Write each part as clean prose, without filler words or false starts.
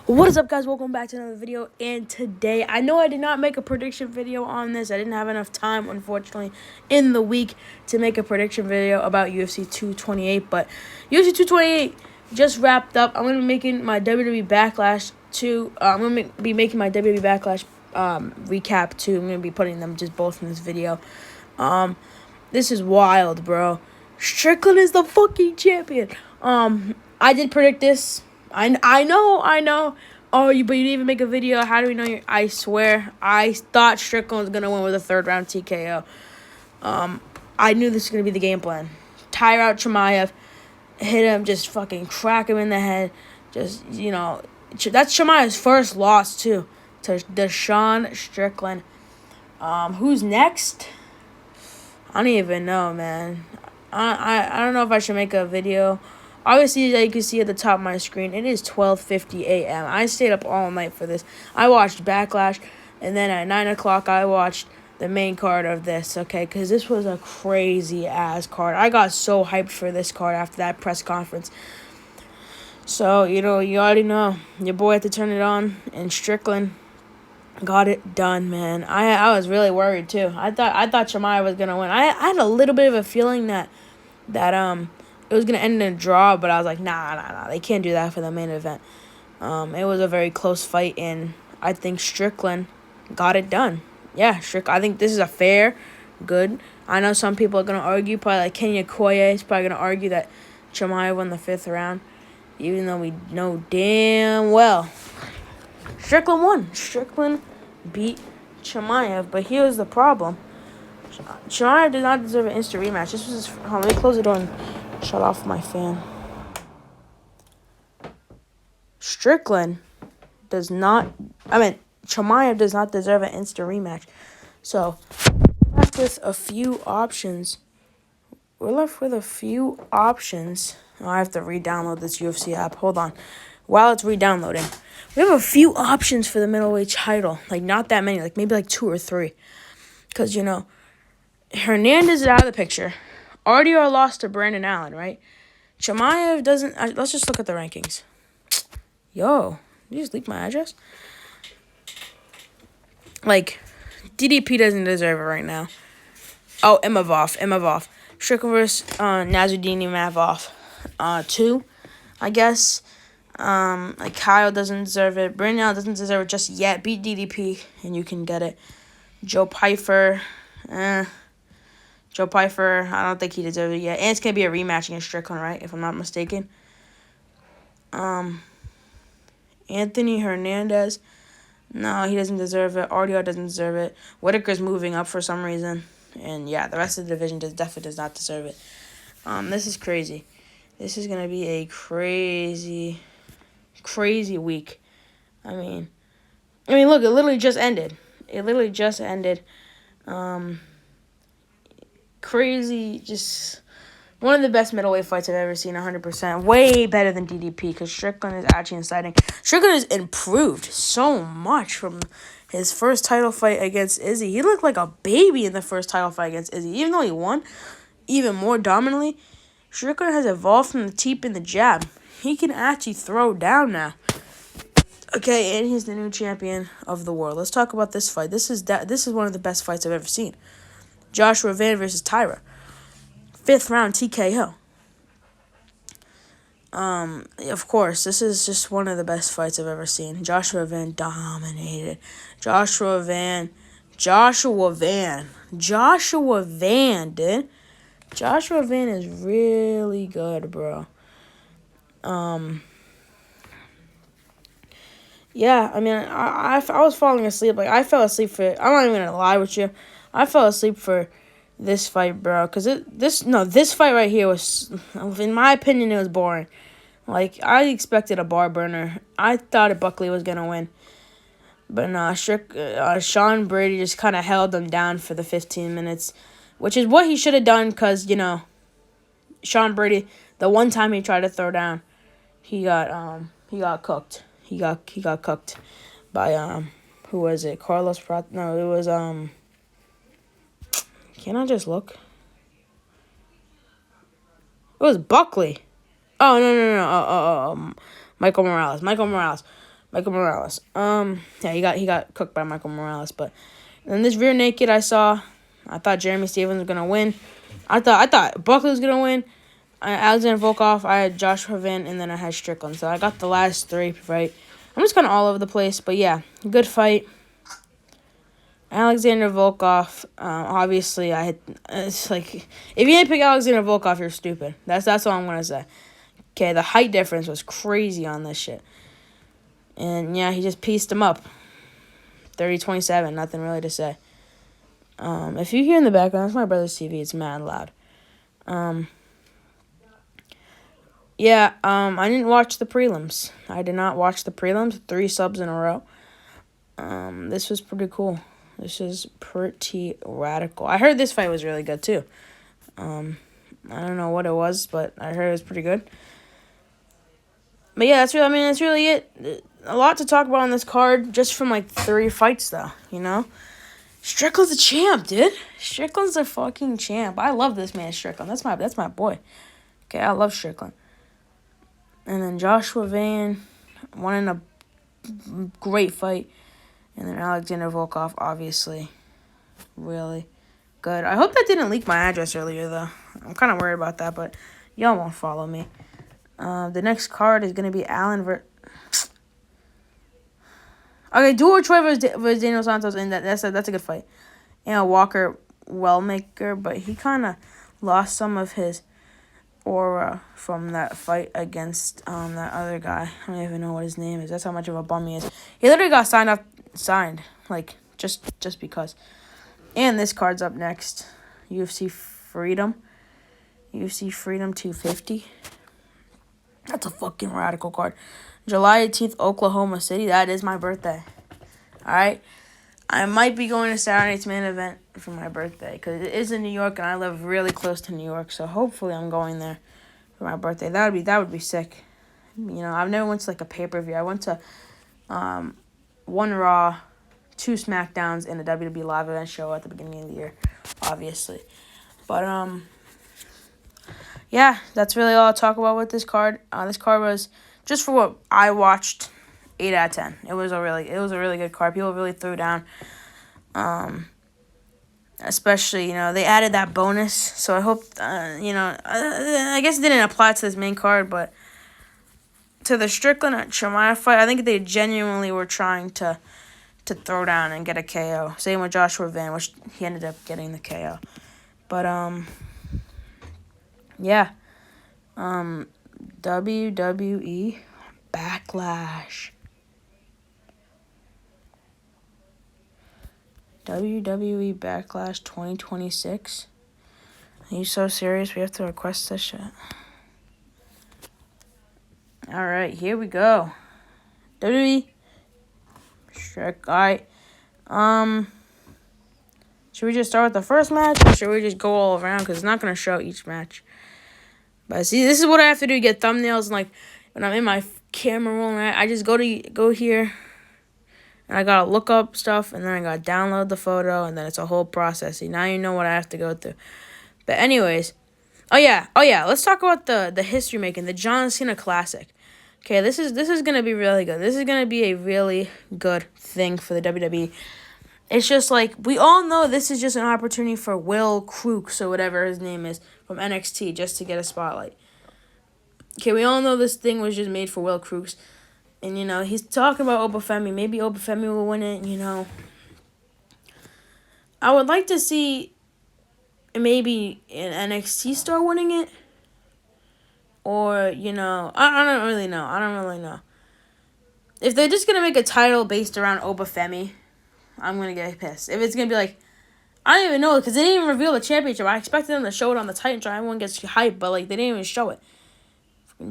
What is up, guys? Welcome back to another video. And today, I know I did not make a prediction video on this. I didn't have enough time, unfortunately, in the week to make a prediction video about UFC 228. But UFC 228 just wrapped up. I'm going to be making my WWE Backlash I'm going to be making my WWE Backlash recap too. I'm going to be putting them just both in this video. This is wild, bro. Strickland is the fucking champion. I did predict this. I know. Oh, but you didn't even make a video. How do we know? I swear, I thought Strickland was gonna win with a third-round TKO. I knew this was gonna be the game plan. Tire out Chimaev, hit him, just fucking crack him in the head. Just, that's Chimaev's first loss too, to Deshaun Strickland. Who's next? I don't even know, man. I don't know if I should make a video. Obviously, as you can see at the top of my screen, it is 12:50 a.m. I stayed up all night for this. I watched Backlash, and then at 9 o'clock, I watched the main card of this, okay? Because this was a crazy-ass card. I got so hyped for this card after that press conference. So, you already know. Your boy had to turn it on, and Strickland got it done, man. I was really worried, too. I thought Chimaev was going to win. I had a little bit of a feeling that it was going to end in a draw, but I was like, nah. They can't do that for the main event. It was a very close fight, and I think Strickland got it done. Yeah, I think this is a fair, good. I know some people are going to argue, probably like Kenya Koye is probably going to argue that Chimaev won the 5th round, even though we know damn well Strickland won. Strickland beat Chimaev, but here's the problem. Chimaev did not deserve an instant rematch. This was let me close the door and shut off my fan. Chimaev does not deserve an instant rematch. So, we're left with a few options. Oh, I have to re-download this UFC app. Hold on. While it's re-downloading, we have a few options for the middleweight title. Like, not that many. Like, maybe like 2 or 3. Because, Hernandez is out of the picture. RDR lost to Brandon Allen, right? Chimaev doesn't... let's just look at the rankings. Yo, did you just leak my address? Like, DDP doesn't deserve it right now. Oh, Imavov. Strickland versus Nasruddin Imavov. 2, I guess. Kyle doesn't deserve it. Brandon Allen doesn't deserve it just yet. Beat DDP, and you can get it. Joe Pyfer, I don't think he deserves it yet. And it's going to be a rematch against Strickland, right? If I'm not mistaken. Anthony Hernandez. No, he doesn't deserve it. RDR doesn't deserve it. Whitaker's moving up for some reason. And, yeah, the rest of the division definitely does not deserve it. This is crazy. This is going to be a crazy week. I mean, look, it literally just ended. Crazy, just one of the best middleweight fights I've ever seen, 100%. Way better than DDP, because Strickland is actually exciting. Strickland has improved so much from his first title fight against Izzy. He looked like a baby in the first title fight against Izzy. Even though he won even more dominantly, Strickland has evolved from the teep and the jab. He can actually throw down now. Okay, and he's the new champion of the world. Let's talk about this fight. This is one of the best fights I've ever seen. Joshua Van versus Tyra. 5th round TKO. Of course, this is just one of the best fights I've ever seen. Joshua Van dominated. Joshua Van, dude. Joshua Van is really good, bro. Yeah, I was falling asleep. Like, I fell asleep I'm not even going to lie with you. I fell asleep for this fight, bro. Because this fight right here was, in my opinion, it was boring. Like, I expected a bar burner. I thought Buckley was going to win. But no, Sean Brady just kind of held them down for the 15 minutes. Which is what he should have done because, Sean Brady, the one time he tried to throw down, he got cooked. He got cooked by, who was it? Carlos Prat? No, it was, can I just look? It was Buckley. Oh, no. Michael Morales. Michael Morales. Yeah, he got cooked by Michael Morales. But then this rear naked I thought Jeremy Stevens was gonna win. I thought Buckley was gonna win. Alexander Volkov, I had Joshua Van, and then I had Strickland. So I got the last three right. I'm just kind of all over the place, but yeah, good fight. Alexander Volkov, obviously, it's like, if you didn't pick Alexander Volkov, you're stupid. That's all I'm going to say. Okay, the height difference was crazy on this shit. And, yeah, he just pieced him up. 30-27, nothing really to say. If you hear in the background, that's my brother's TV. It's mad loud. I didn't watch the prelims. I did not watch the prelims. 3 subs in a row. This was pretty cool. This is pretty radical. I heard this fight was really good, too. I don't know what it was, but I heard it was pretty good. But yeah, that's really it. A lot to talk about on this card, just from, 3 fights, though, you know? Strickland's a champ, dude. Strickland's a fucking champ. I love this man, Strickland. That's my boy. Okay, I love Strickland. And then Joshua Van won in a great fight. And then Alexander Volkov, obviously, really good. I hope that didn't leak my address earlier, though. I'm kind of worried about that, but y'all won't follow me. The next card is going to be Allen Okay, Duo Troy versus Daniel Santos, and that's a good fight. And Walker Wellmaker, but he kind of lost some of his aura from that fight against that other guy. I don't even know what his name is. That's how much of a bum he is. He literally got signed, just because. And this card's up next. UFC Freedom 250. That's a fucking radical card. July 18th, Oklahoma City. That is my birthday. Alright? I might be going to Saturday's main event for my birthday, because it is in New York, and I live really close to New York, so hopefully I'm going there for my birthday. That would be sick. You know, I've never went to, a pay-per-view. I went to 1 Raw, 2 SmackDowns, and a WWE live event show at the beginning of the year, obviously. But, yeah, that's really all I'll talk about with this card. This card was, just for what I watched, 8 out of 10. It was a really good card. People really threw down. Especially, they added that bonus. So I hope, I guess it didn't apply to this main card, but to the Strickland and Chimaev fight, I think they genuinely were trying to throw down and get a KO. Same with Joshua Van, which he ended up getting the KO. But, yeah. WWE Backlash. WWE Backlash 2026. Are you so serious? We have to request this shit. Alright, here we go. WWE. Alright. Should we just start with the first match, or should we just go all around? Because it's not going to show each match. But see, this is what I have to do to get thumbnails. And when I'm in my camera roll, I just go here. And I got to look up stuff. And then I got to download the photo. And then it's a whole process. See, now you know what I have to go through. But anyways. Oh, yeah. Let's talk about the history making. The John Cena Classic. Okay, this is going to be really good. This is going to be a really good thing for the WWE. It's just we all know this is just an opportunity for Will Crooks or whatever his name is from NXT just to get a spotlight. Okay, we all know this thing was just made for Will Crooks. And, he's talking about Obafemi. Maybe Obafemi will win it, I would like to see maybe an NXT star winning it. Or, I don't really know. If they're just going to make a title based around Obafemi, I'm going to get pissed. If it's going to be I don't even know, because they didn't even reveal the championship. I expected them to show it on the Titan, everyone gets hyped, but, they didn't even show it.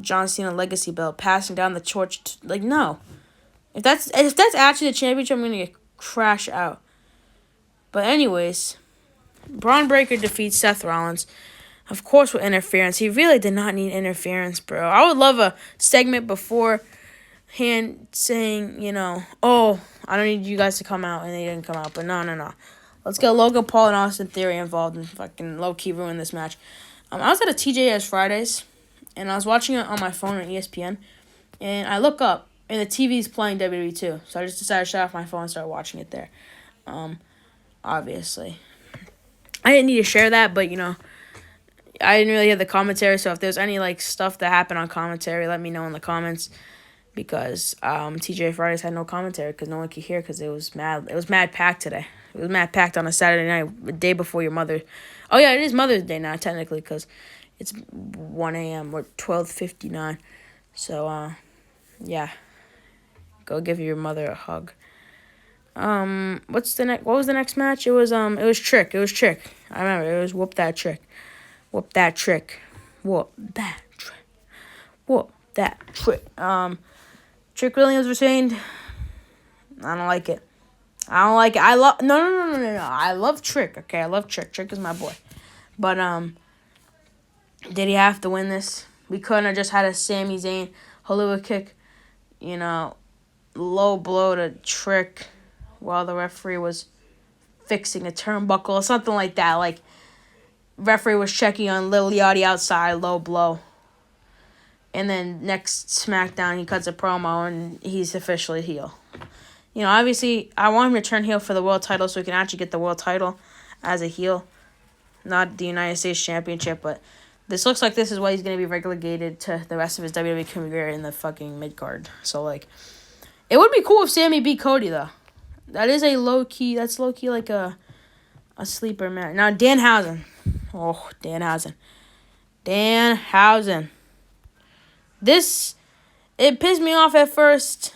John Cena Legacy Belt, passing down the torch, no. If that's actually the championship, I'm going to get crash out. But anyways, Braun Breaker defeats Seth Rollins. Of course with interference. He really did not need interference, bro. I would love a segment beforehand saying, oh, I don't need you guys to come out, and they didn't come out. But no. Let's get Logan Paul and Austin Theory involved and fucking low-key ruin this match. I was at a TJS Fridays, and I was watching it on my phone on ESPN, and I look up, And the TV's playing WWE too. So I just decided to shut off my phone and start watching it there. Obviously. I didn't need to share that, but, I didn't really hear the commentary. So if there's any, stuff that happened on commentary, let me know in the comments. Because TJ Fridays had no commentary because no one could hear because it was mad packed today. It was mad packed on a Saturday night, the day before your mother. Oh, yeah, it is Mother's Day now, technically, because it's 1 a.m. or 12:59. So, yeah. Go give your mother a hug. What was the next match? It was Trick. It was Trick. I remember. It was Whoop That Trick. Whoop That Trick. Whoop That Trick. Whoop That Trick. Trick Williams retained. I don't like it. No. I love Trick. Okay, I love Trick. Trick is my boy. But did he have to win this? We couldn't have just had a Sami Zayn Hollywood kick. Low blow to Trick while the referee was fixing a turnbuckle or something like that. Like, referee was checking on Lil Yachty outside, low blow. And then next SmackDown, he cuts a promo, and he's officially heel. Obviously, I want him to turn heel for the world title so he can actually get the world title as a heel. Not the United States Championship, but this looks like this is what he's going to be relegated to the rest of his WWE career in the fucking mid-card. So, it would be cool if Sammy beat Cody, though. That's low-key like a sleeper match. Now, Danhausen. Oh, Danhausen. It pissed me off at first,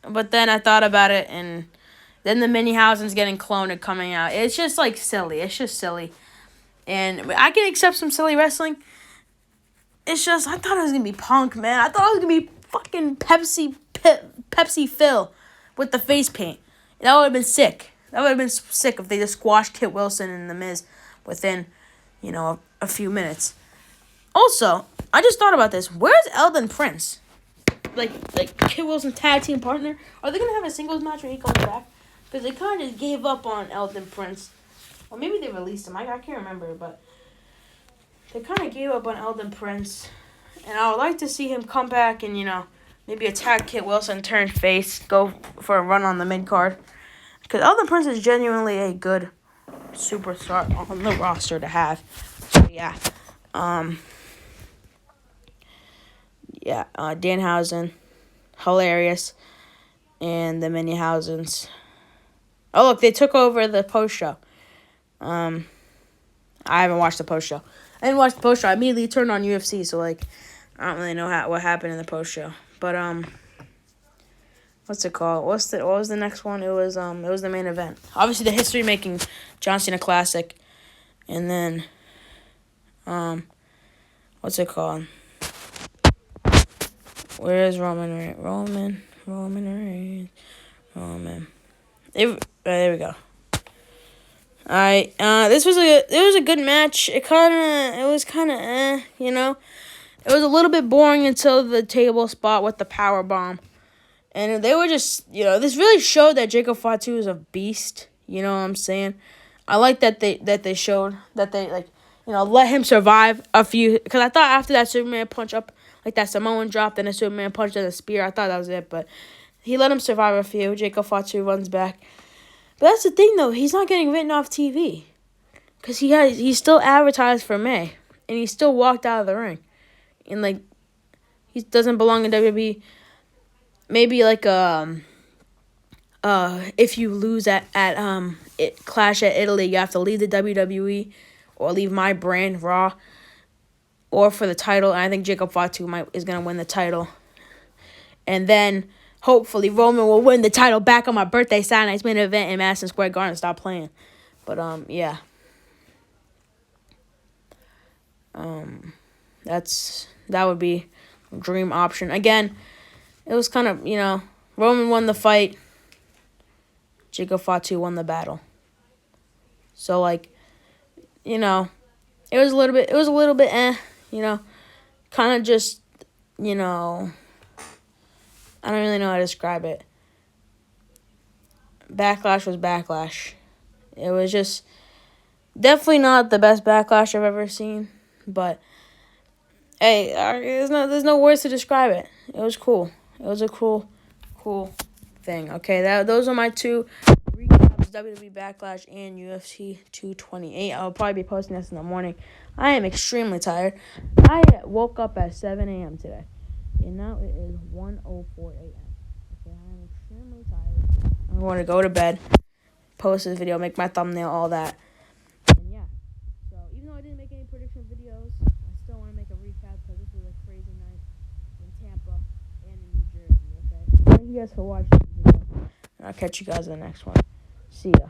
but then I thought about it, and then the Minihausen's getting cloned and coming out. It's just, silly. It's just silly. And I can accept some silly wrestling. It's just, I thought it was going to be Punk, man. I thought it was going to be fucking Pepsi Phil with the face paint. That would have been sick. That would have been sick if they just squashed Kit Wilson and The Miz within, a few minutes. Also, I just thought about this. Where's Eldon Prince? Like Kit Wilson's tag team partner? Are they going to have a singles match when he comes back? Because they kind of just gave up on Eldon Prince. Or maybe they released him. I can't remember, but they kind of gave up on Eldon Prince. And I would like to see him come back and, maybe attack Kit Wilson, turn face, go for a run on the mid-card. Because Eldon Prince is genuinely a good superstar on the roster to have. So, yeah. Danhausen, hilarious, and the Minihausens. Oh, look, they took over the post-show. I haven't watched the post-show. I didn't watch the post-show. I immediately turned on UFC, so, I don't really know what happened in the post-show. But, what's it called? What was the next one? It was the main event. Obviously, the history-making John Cena Classic. And then, what's it called? Where is Roman Reigns? Roman. There we go. Alright, this was a good match. It was kind of It was a little bit boring until the table spot with the power bomb. And they were just, this really showed that Jacob Fatu is a beast. You know what I'm saying? I like that they showed that they, let him survive a few. Because I thought after that Superman punch up, that Samoan drop, then a Superman punch and a spear, I thought that was it. But he let him survive a few. Jacob Fatu runs back. But that's the thing, though. He's not getting written off TV. Because he's still advertised for May. And he still walked out of the ring. And, he doesn't belong in WWE. Maybe, if you lose at Clash at Italy, you have to leave the WWE or leave my brand, Raw, or for the title. And I think Jacob Fatu is going to win the title. And then, hopefully, Roman will win the title back on my birthday Saturday night's main event in Madison Square Garden and stop playing. But, yeah. That would be a dream option. Again, it was kind of, Roman won the fight. Jacob Fatu won the battle. So, it was a little bit, kind of just, I don't really know how to describe it. Backlash was Backlash. It was just definitely not the best Backlash I've ever seen, but hey, there's no words to describe it. It was cool. It was a cool cool thing. Okay, those are my two recaps: WWE Backlash and UFC 228. I'll probably be posting this in the morning. I am extremely tired. I woke up at 7 a.m. today, and now it is 1:04 a.m. Okay, I am extremely tired. I'm going to go to bed, post this video, make my thumbnail, all that. And yeah, so even though I didn't make any prediction videos, I still want to make a recap because this was a crazy night in Tampa and in New Jersey, okay? So thank you guys for watching this video, and I'll catch you guys in the next one. See ya.